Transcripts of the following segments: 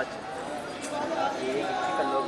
आज ये का लोग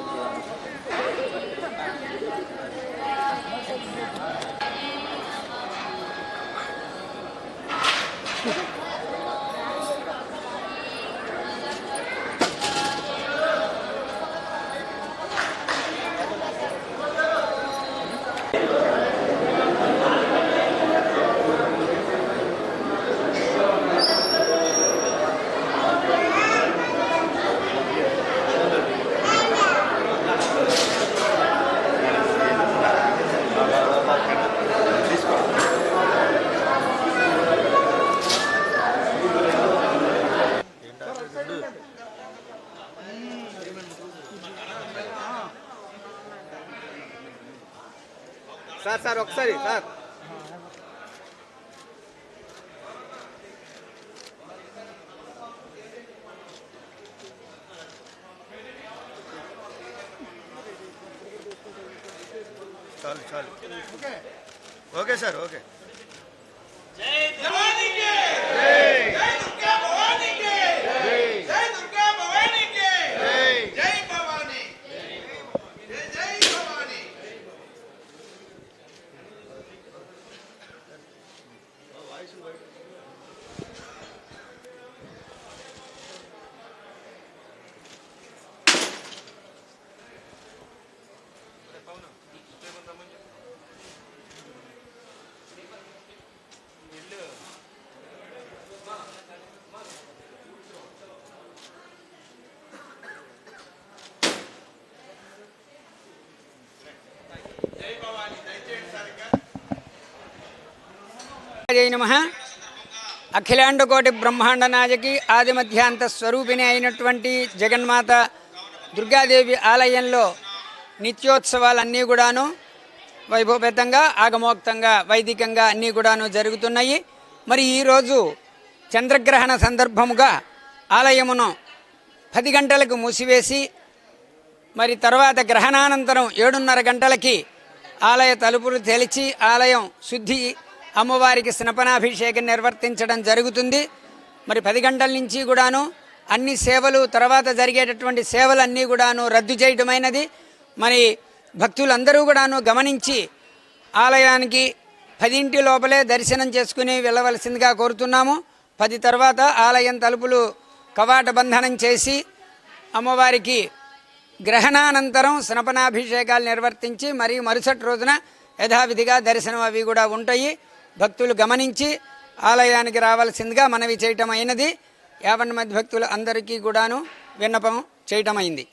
సార్ సార్ ఒకసారి సార్ చాలు చాలు ఓకే సార్ ఓకే జై భవానీ కి జై దుర్గా భవానీ కి జై దుర్గా భవానీ కి జై భవానీ జై భవానీ జై నమః. అఖిలాండకోటి బ్రహ్మాండ నాయకి ఆది మధ్యాంత స్వరూపిణి అయినటువంటి జగన్మాత దుర్గాదేవి ఆలయంలో నిత్యోత్సవాలన్నీ కూడాను వైభవపేతంగా ఆగమోక్తంగా వైదికంగా అన్నీ కూడాను జరుగుతున్నాయి. మరి ఈరోజు చంద్రగ్రహణ సందర్భముగా ఆలయమును 10 గంటలకు మూసివేసి మరి తర్వాత గ్రహణానంతరం 7:30 గంటలకి ఆలయ తలుపులు తెరిచి ఆలయం శుద్ధి అమ్మవారికి స్నపనాభిషేకం నిర్వర్తించడం జరుగుతుంది. మరి 10 గంటల నుంచి కూడాను అన్ని సేవలు తర్వాత జరిగేటటువంటి సేవలన్నీ కూడాను రద్దు చేయడమైనది. మరి భక్తులందరూ కూడాను గమనించి ఆలయానికి 10 లోపలే దర్శనం చేసుకుని వెళ్ళవలసిందిగా కోరుతున్నాము. 10 తర్వాత ఆలయం తలుపులు కవాట బంధనం చేసి అమ్మవారికి గ్రహణానంతరం స్నపనాభిషేకాలు నిర్వర్తించి మరియు మరుసటి రోజున యథావిధిగా దర్శనం అవి కూడా ఉంటాయి. భక్తులు గమనించి ఆలయానికి రావాల్సిందిగా మనవి చేయటమైనది. 50 మంది భక్తులు అందరికీ కూడాను విన్నపం చేయటమైంది.